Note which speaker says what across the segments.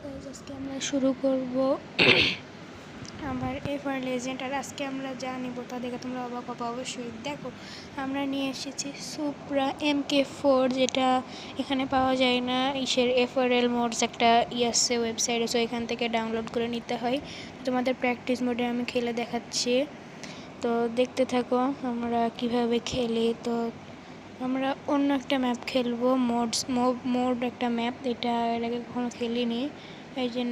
Speaker 1: Guys আজকে আমরা শুরু করব আমার এভার লেজেন্ড। আর আজকে আমরা যা নিব তা দেখে তোমরা অবাক হবে অবশ্যই। দেখো আমরা নিয়ে এসেছি সুপ্রা MK4, যেটা এখানে পাওয়া যায় না। ইসের FRL মোডস একটা আছে ওয়েবসাইট আছে, এখান থেকে ডাউনলোড করে নিতে হয়। তোমাদের প্র্যাকটিস মোডে আমি খেলে দেখাচ্ছি, তো দেখতে থাকো আমরা কিভাবে খেলি। তো আমরা অন্য একটা ম্যাপ খেলবো, মোড একটা ম্যাপ, এটা এর আগে কখনো খেলিনি। এই যে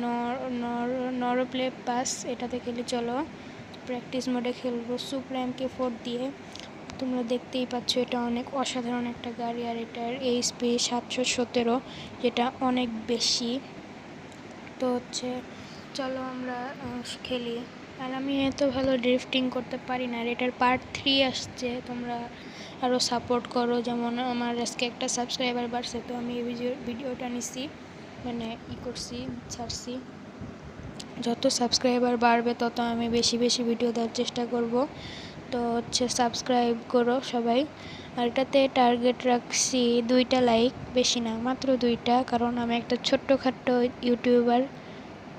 Speaker 1: নরপ্লে পাস, এটাতে খেলি। চলো প্র্যাকটিস মোডে খেলবো সুপ্রা MK4 দিয়ে। তোমরা দেখতেই পাচ্ছ এটা অনেক অসাধারণ একটা গাড়ি, আর এটার HP 717, যেটা অনেক বেশি। তো চলো আমরা খেলি। আর আমি এত ভালো ড্রিফটিং করতে পারি না, আর এটার পার্ট 3 আসছে, তোমরা আরও সাপোর্ট করো। যেমন আমার আজকে একটা সাবস্ক্রাইবার বাড়ছে, তো আমি এই ভিডিওটা নিছি, মানে ছাড়ছি। যত সাবস্ক্রাইবার বাড়বে তত আমি বেশি বেশি ভিডিও দেওয়ার চেষ্টা করব। তো সাবস্ক্রাইব করো সবাই। আর এটাতে টার্গেট রাখছি 2টা লাইক, বেশি না, মাত্র 2টা, কারণ আমি একটা ছোট্টখাট্টো ইউটিউবার,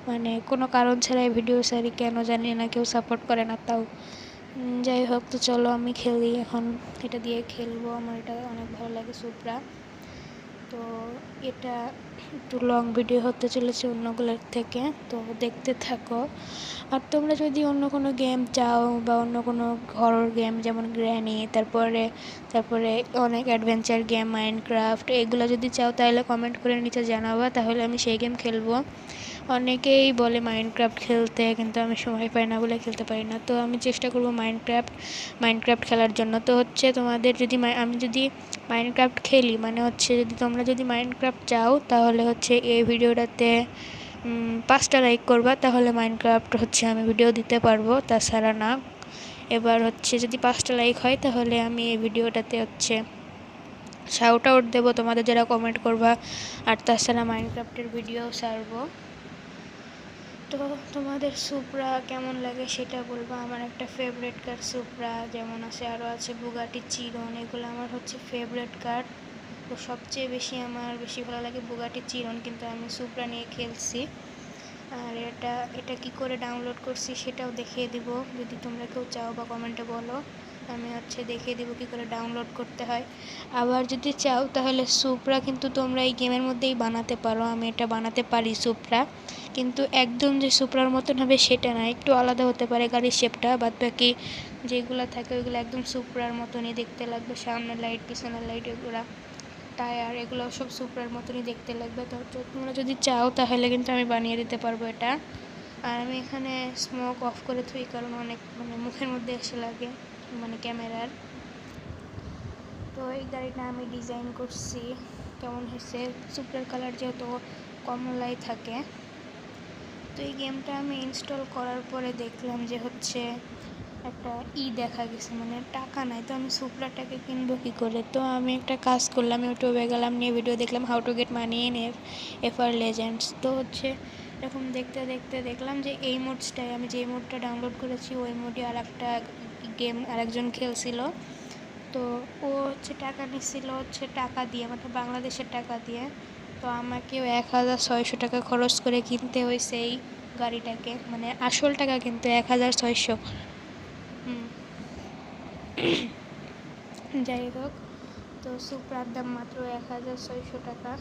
Speaker 1: মানে কোনো কারণ ছাড়াই ভিডিও সারি, কেন জানি না, কেউ সাপোর্ট করে না তাও। যাই হোক, তো চলো আমি খেলি এখন। এটা দিয়ে খেলবো, আমার এটা অনেক ভালো লাগে সুপ্রা। তো এটা একটু লং ভিডিও হতে চলেছে অন্যগুলোর থেকে, তো দেখতে থাকো। আর তোমরা যদি অন্য কোনো গেম চাও, বা অন্য কোনো হরর গেম যেমন গ্র্যানি, তারপরে অনেক অ্যাডভেঞ্চার গেম, মাইনক্রাফট, এগুলো যদি চাও তাহলে কমেন্ট করে নিচে জানাবা, তাহলে আমি সেই গেম খেলবো। অনেকেই বলে মাইনক্রাফট খেলতে, কিন্তু আমি সময় পাই না বলে খেলতে পারি না। তো আমি চেষ্টা করবো মাইনক্রাফট খেলার জন্য। তো তোমাদের যদি আমি যদি মাইনক্রাফট খেলি, মানে যদি তোমরা যদি মাইনক্রাফট চাও, তাহলে এই ভিডিওটাতে 5টা লাইক করবা, তাহলে মাইনক্রাফট আমি ভিডিও দিতে পারবো, তাছাড়া না। এবার যদি 5টা লাইক হয়, তাহলে আমি এই ভিডিওটাতে শাউট আউট দেবো তোমাদের যারা কমেন্ট করবা, আর তাছাড়া মাইনক্রাফটের ভিডিও ছাড়বো। তো তোমাদের সুপ্রা কেমন লাগে সেটা বলবা। আমার একটা ফেভারিট কার সুপ্রা, যেমন আরও আছে বুগাটি চিরন, এগুলো আমার ফেভারিট কার। তো সবচেয়ে বেশি ভালো লাগে বুগাটি চিরন, কিন্তু আমি সুপ্রা নিয়ে খেলছি। আর এটা কি করে ডাউনলোড করছি সেটাও দেখিয়ে দিব, যদি তোমরা কেউ চাও বা কমেন্টে বলো, আমি দেখিয়ে দিব কী করে ডাউনলোড করতে হয়। আবার যদি চাও তাহলে সুপ্রা কিন্তু তোমরা এই গেমের মধ্যেই বানাতে পারো। আমি এটা বানাতে পারি সুপ্রা, কিন্তু একদম যে সুপ্রার মতন হবে সেটা না, একটু আলাদা হতে পারে গাড়ির শেপটা, বাদ বাকি যেগুলো থাকে ওইগুলো একদম সুপ্রার মতনই দেখতে লাগবে। সামনের লাইট, পিছনের লাইট, এগুলো টায়ার, এগুলো সব সুপ্রার মতনই দেখতে লাগবে। তো তোমরা যদি চাও তাহলে কিন্তু আমি বানিয়ে দিতে পারবো এটা। আর আমি এখানে স্মোক অফ করে থুই, কারণ অনেক মুখের মধ্যে এসে লাগে, ক্যামেরার। তো এই গাড়িটা আমি ডিজাইন করছি, কেমন হয়েছে। সুপ্রার কালার যেহেতু কমলাই থাকে। তো এই গেমটা আমি ইনস্টল করার পরে দেখলাম যে একটা দেখা গেছে, টাকা নাই। তো আমি সুপ্রাটাকে কিনবো কী করে? তো আমি একটা কাজ করলাম, ইউটিউবে গেলাম, নিয়ে ভিডিও দেখলাম how to get money in FR legends. তো এরকম দেখতে দেখতে দেখলাম যে এই মোডসটাই, আমি যে মোডটা ডাউনলোড করেছি ওই মোডে আর একটা গেম আরেকজন খেলছিল। তো ও টাকা নিচ্ছিল টাকা দিয়ে, বাংলাদেশের টাকা দিয়ে। তো আমাকেও 1600 টাকা খরচ করে কিনতে হয়েছে এই গাড়িটাকে, আসল টাকা কিন্তু 1600। যাই হোক, তো সুপ্রার দাম মাত্র 1600 টাকা।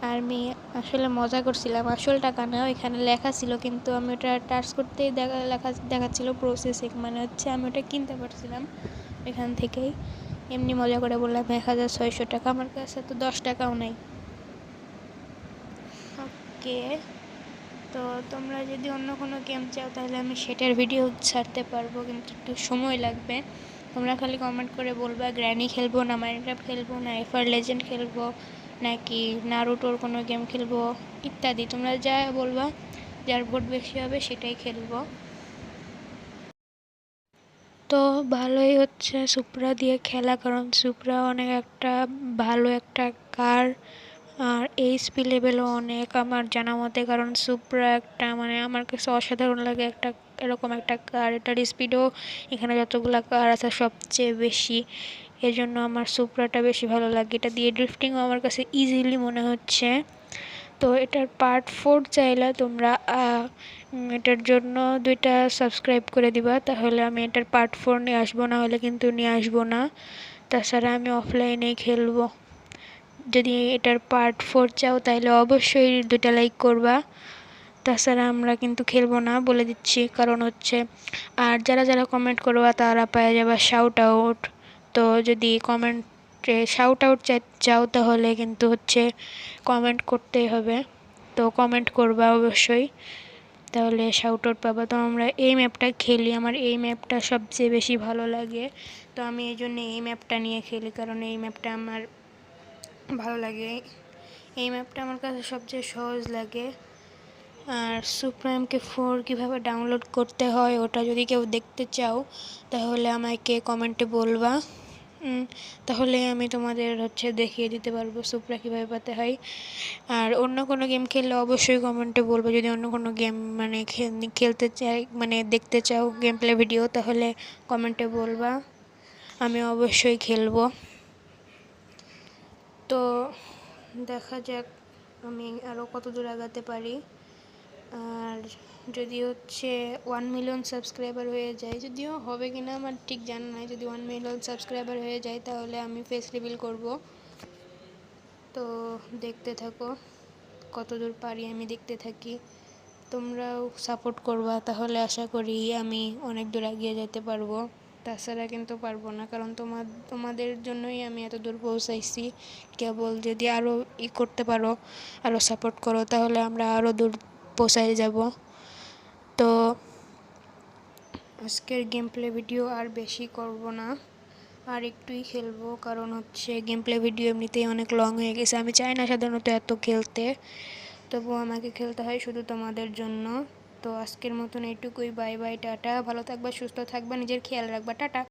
Speaker 1: আর আমি আসলে মজা করছিলাম, আসল টাকা না, ওইখানে লেখা ছিল, কিন্তু আমি ওটা টাচ করতেই দেখাচ্ছিল প্রসেসিং, আমি ওটা কিনতে পারছিলাম এখান থেকেই। এমনি মজা করে বললাম 1600 টাকা, আমার কাছে তো 10 টাকাও নাই। ওকে, তো তোমরা যদি অন্য কোনো গেম চাও তাহলে আমি সেটার ভিডিও ছাড়তে পারবো, কিন্তু একটু সময় লাগবে। তোমরা খালি কমেন্ট করে বলবা গ্র্যানি খেলবো না মাইনক্রাফট খেলবো না এফআর লেজেন্ড খেলবো নাকি নারুটোর কোনো গেম খেলবো ইত্যাদি। তোমরা যা বলবা, যার ভোট বেশি হবে সেটাই খেলবো। তো ভালোই সুপ্রা দিয়ে খেলা, কারণ সুপ্রা অনেক একটা ভালো একটা কার, আর এইচপি লেভেলও অনেক আমার জানা মতে, কারণ সুপ্রা একটা আমার কাছে অসাধারণ লাগে একটা এরকম একটা কার। এটার স্পিডও এখানে যতগুলো কার আছে সবচেয়ে বেশি, এজন্য আমার সুপ্রাটা বেশি ভালো লাগে। এটা দিয়ে ড্রিফটিংও আমার কাছে ইজিলি মনে হচ্ছে। তো এটার পার্ট 4 চাইলে তোমরা এটার জন্য 2টা সাবস্ক্রাইব করে দিবা, তাহলে আমি এটার পার্ট 4 নিয়ে আসবো, না হলে কিন্তু নিয়ে আসবো না। তাছাড়া আমি অফলাইনেই খেলবো। যদি এটার পার্ট 4 চাও তাহলে অবশ্যই 2টা লাইক করবা, তাছাড়া আমরা কিন্তু খেলবো না বলে দিচ্ছি। কারণ হচ্ছে আর যারা যারা কমেন্ট করবা তারা পেয়ে যাবে শাউট আউট। তো যদি কমেন্টে শাউট আউট চাও তাহলে কিন্তু হচ্ছে কমেন্ট করতেই হবে। তো কমেন্ট করবা অবশ্যই, তাহলে শাউট আউট পাবা। তো আমরা এই ম্যাপটা খেলি, আমার এই ম্যাপটা সবচেয়ে বেশি ভালো লাগে। তো আমি এই জন্য এই ম্যাপটা নিয়ে খেলি, কারণ এই ম্যাপটা আমার ভালো লাগে। এই ম্যাপটা আমার কাছে সবচেয়ে সহজ লাগে। আর সুপ্রা MK4 কীভাবে ডাউনলোড করতে হয় ওটা যদি কেউ দেখতে চাও তাহলে আমাকে কমেন্টে বলবা, তাহলে আমি তোমাদের হচ্ছে দেখিয়ে দিতে পারবো সুপ্রা কীভাবে পাতে হয়। আর অন্য কোনো গেম খেললে অবশ্যই কমেন্টে বলবো। যদি অন্য কোনো গেম মানে খেলতে চাই, মানে দেখতে চাও গেম প্লে ভিডিও, তাহলে কমেন্টে বলবা, আমি অবশ্যই খেলবো। তো দেখা যাক আমি আরও কত দূর আগাতে পারি। আর যদি হচ্ছে 1 মিলিয়ন সাবস্ক্রাইবার হয়ে যায়, যদিও হবে কি না আমার ঠিক জানা নাই, যদি 1 মিলিয়ন সাবস্ক্রাইবার হয়ে যায় তাহলে আমি ফেস রিভিল করব। তো দেখতে থাকো কত দূর পারি, আমি দেখতে থাকি, তোমরাও সাপোর্ট করবা, তাহলে আশা করি আমি অনেক দূর এগিয়ে যেতে পারবো। তাছাড়া কিন্তু পারবো না, কারণ তোমাদের জন্যই আমি এত দূর পৌঁছাইছি। কেবল যদি আরও করতে পারো, আরও সাপোর্ট করো, তাহলে আমরা আরও দূর পৌঁছায় যাব। তো আজকের গেম প্লে ভিডিও আর বেশি করব না, আর একটুই খেলবো, কারণ হচ্ছে গেম প্লে ভিডিও এমনিতেই অনেক লং হয়ে গেছে। আমি চাই না সাধারণত এত খেলতে, তবুও আমাকে খেলতে হয় শুধু তোমাদের জন্য। তো আজকের মতন এইটুকুই, বাই বাই, টাটা। ভালো থাকবা, সুস্থ থাকবা, নিজের খেয়াল রাখবা, টাটা।